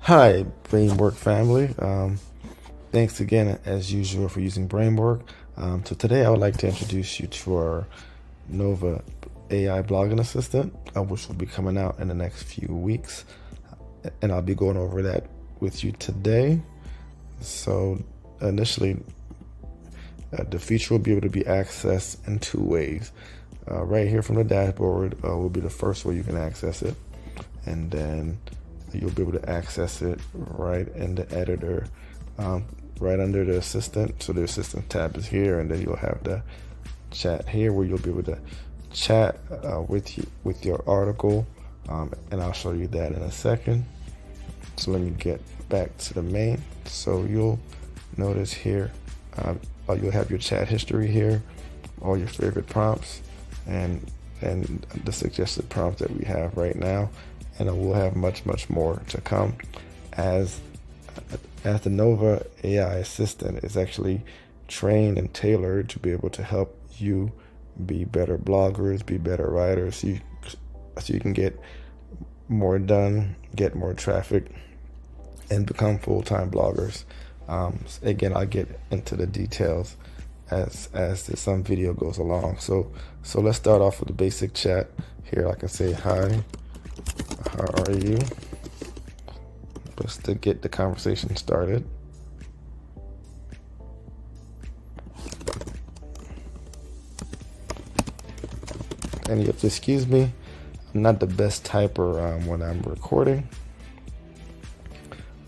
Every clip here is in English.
Hi, Bramework family. Thanks again, as usual, for using Bramework. So today I would like to introduce you to our Nova AI blogging assistant, which will be coming out in the next few weeks. And I'll be going over that with you today. So initially, the feature will be able to be accessed in two ways. Right here from the dashboard will be the first way you can access it. And then you'll be able to access it right in the editor, right under the assistant. So the assistant tab is here, and then you'll have the chat here where you'll be able to chat with your article, and I'll show you that in a second. So let me get back to the main. So you'll notice here, you'll have your chat history here, all your favorite prompts, and the suggested prompts that we have right now. And we'll have much more to come as the Nova AI assistant is actually trained and tailored to be able to help you be better bloggers, be better writers, so you can get more done, get more traffic, and become full-time bloggers. Again, I'll get into the details as this video goes along. So let's start off with the basic chat here. I can say hi. How are you? Just to get the conversation started. And you have to excuse me, I'm not the best typer when I'm recording.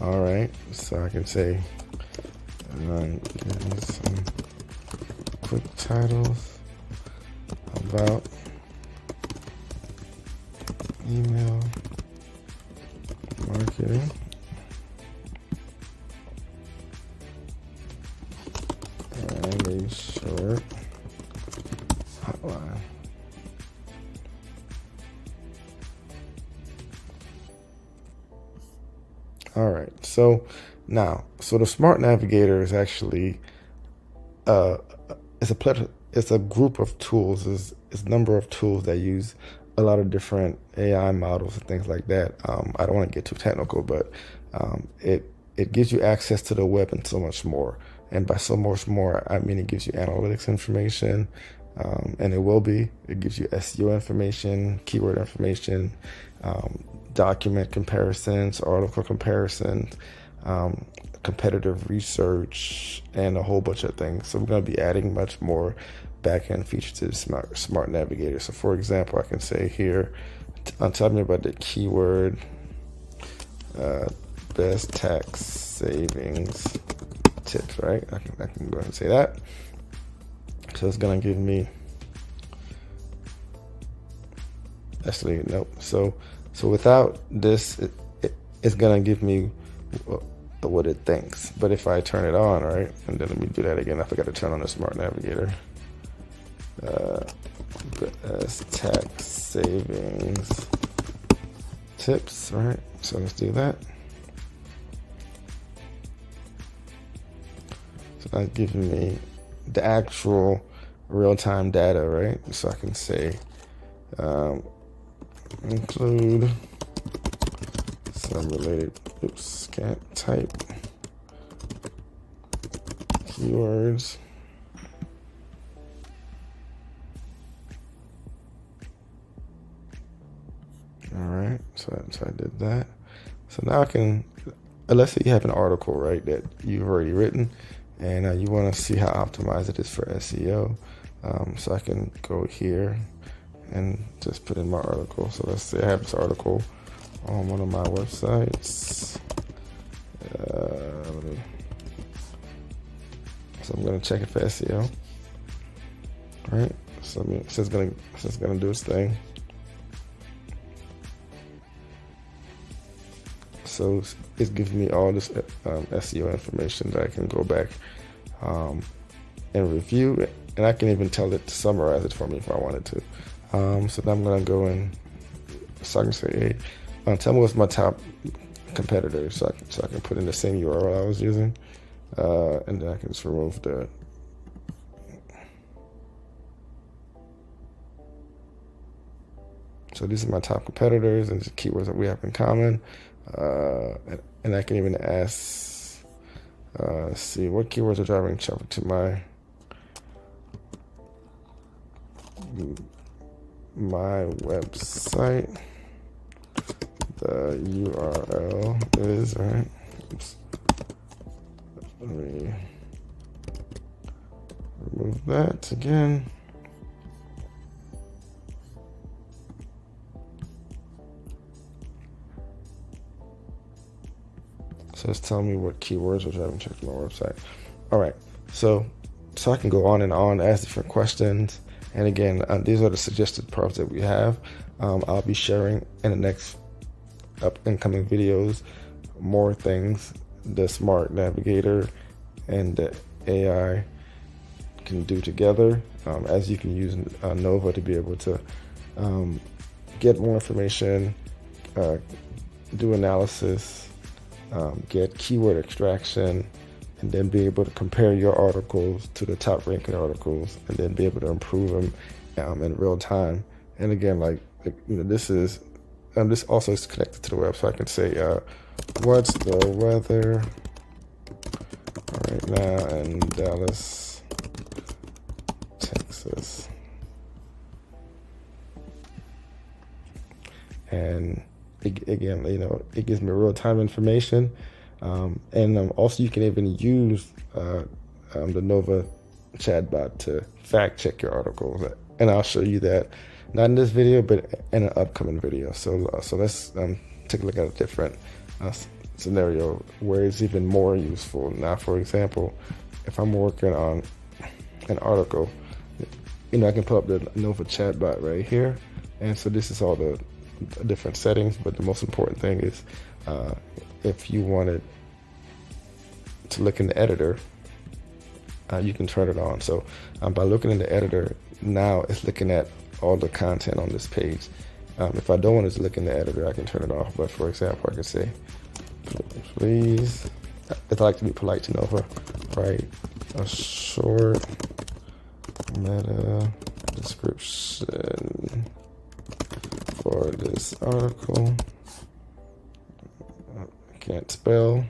All right, so I can say some quick titles about email marketing. And a short hotline. All right, so the Smart Navigator is actually it's a group of tools, it's a number of tools that use a lot of different AI models and things like that. I don't want to get too technical, but it gives you access to the web and so much more. And by so much more, I mean it gives you analytics information, and it gives you SEO information, keyword information, document comparisons, article comparisons, competitive research, and a whole bunch of things. So we're going to be adding much more back-end features to the Smart Navigator. So for example, I can say here, tell me about the keyword best tax savings tips, right? I can go ahead and say that. So it's gonna give me, actually, nope. So without this, it's gonna give me what it thinks. But if I turn it on, right, and then let me do that again. I forgot to turn on the Smart Navigator. Best tax savings tips, right? So let's do that. So that's giving me the actual real-time data, right? So I can say include some related, can't type keywords. All right, so I did that. So now I can, let's say you have an article, right, that you've already written, and you want to see how optimized it is for SEO. So I can go here and just put in my article. So let's say I have this article on one of my websites. So I'm going to check it for SEO. All right, so it's just going to do its thing. So it's giving me all this SEO information that I can go back and review, and I can even tell it to summarize it for me if I wanted to. So now I'm going to go in, so I can say, hey, tell me what's my top competitors, so I can put in the same URL I was using, and then I can just remove the So these are my top competitors and the keywords that we have in common. and I can even ask, let's see, what keywords are driving traffic to my website. The URL is, right? Oops. Let me remove that again. So it's telling me what keywords are driving traffic to my website. All right, so I can go on and on, ask different questions. And again, these are the suggested prompts that we have. I'll be sharing in the next incoming videos more things the Smart Navigator and the AI can do together, as you can use Nova to be able to get more information, do analysis, get keyword extraction, and then be able to compare your articles to the top ranking articles, and then be able to improve them in real time. And again, this also is connected to the web, so I can say, what's the weather right now in Dallas, Texas? And again, it gives me real-time information. And also you can even use the Nova chatbot to fact check your articles. And I'll show you that, not in this video, but in an upcoming video. So let's take a look at a different scenario where it's even more useful. Now, for example, if I'm working on an article, I can pull up the Nova chatbot right here. And so this is all the different settings, but the most important thing is if you wanted to look in the editor, you can turn it on. So by looking in the editor, now it's looking at all the content on this page. If I don't want it to look in the editor, I can turn it off. But for example, I can say, please, if I like to be polite to Nova, write a short meta description for this article. I can't spell.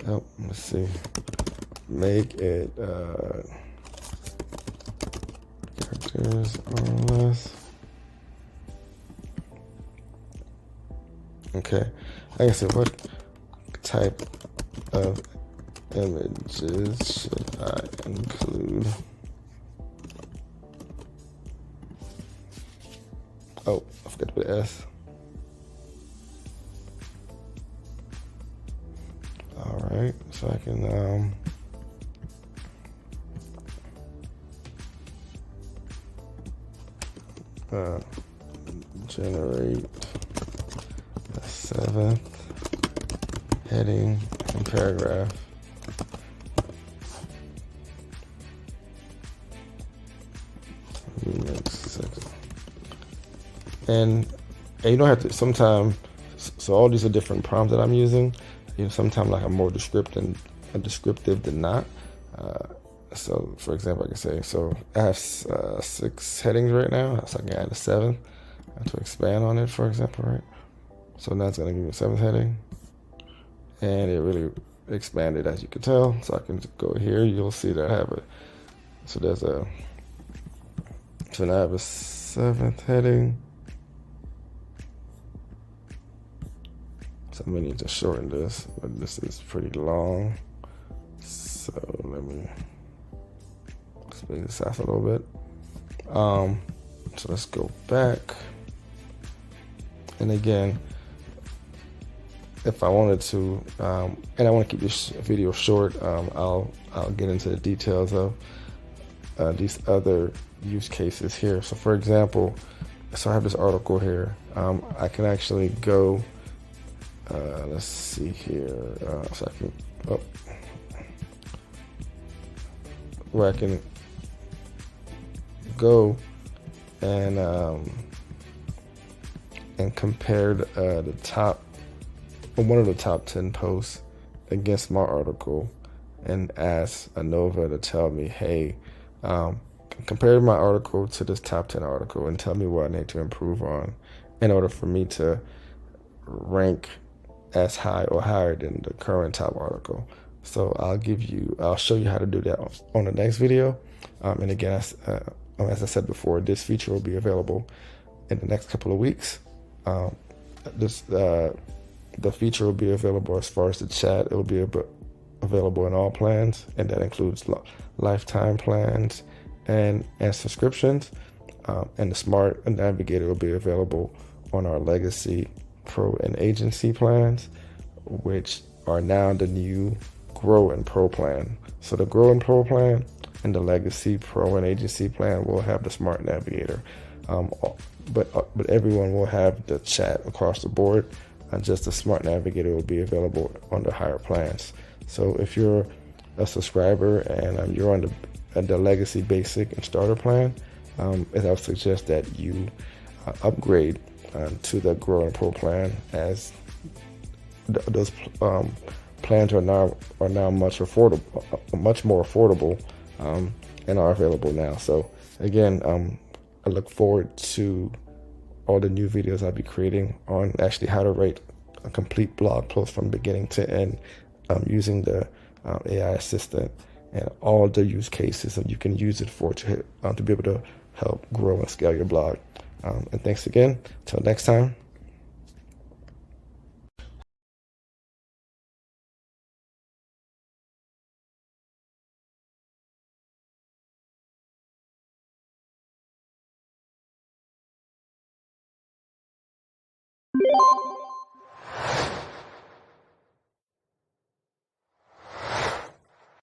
Oh, let's see. Make it characters or less. Okay. Like I said, what type of images should I include? Oh, I forgot to put S. All right, so I can generate a 7th heading and paragraph. And you don't have to, sometimes, so all these are different prompts that I'm using. Sometimes I'm more descriptive than not. So for example, I can say, so I have 6 headings right now, so I can add a 7th to expand on it, for example, right? So now it's gonna give me a 7th heading, and it really expanded, as you can tell. So I can go here, you'll see that I have so now I have a 7th heading. So I'm gonna need to shorten this, but this is pretty long. So let me speed this out a little bit. So let's go back. And again, if I wanted to, and I want to keep this video short, I'll get into the details of these other use cases here. So for example, so I have this article here. I can actually go, let's see here, so I can, where I can go and compare the top, one of the top 10 posts against my article, and ask Nova to tell me, hey, compare my article to this top 10 article and tell me what I need to improve on in order for me to rank as high or higher than the current top article. So I'll show you how to do that on the next video. And again, as I said before, this feature will be available in the next couple of weeks. The feature will be available as far as the chat. It will be available in all plans, and that includes lifetime plans and subscriptions. And the Smart Navigator will be available on our Legacy, Pro, and Agency plans, which are now the new Grow and Pro plan. So the Grow and Pro plan and the Legacy, Pro, and Agency plan will have the Smart Navigator. But everyone will have the chat across the board. Just the Smart Navigator will be available on the higher plans. So if you're a subscriber and you're on the Legacy Basic and Starter plan, I would suggest that you upgrade to the Grow and Pro plan, as those plans are now much more affordable and are available now. So again, I look forward to all the new videos I'll be creating on actually how to write a complete blog post from beginning to end using the AI assistant and all the use cases that you can use it for to be able to help grow and scale your blog. And thanks again. Till next time.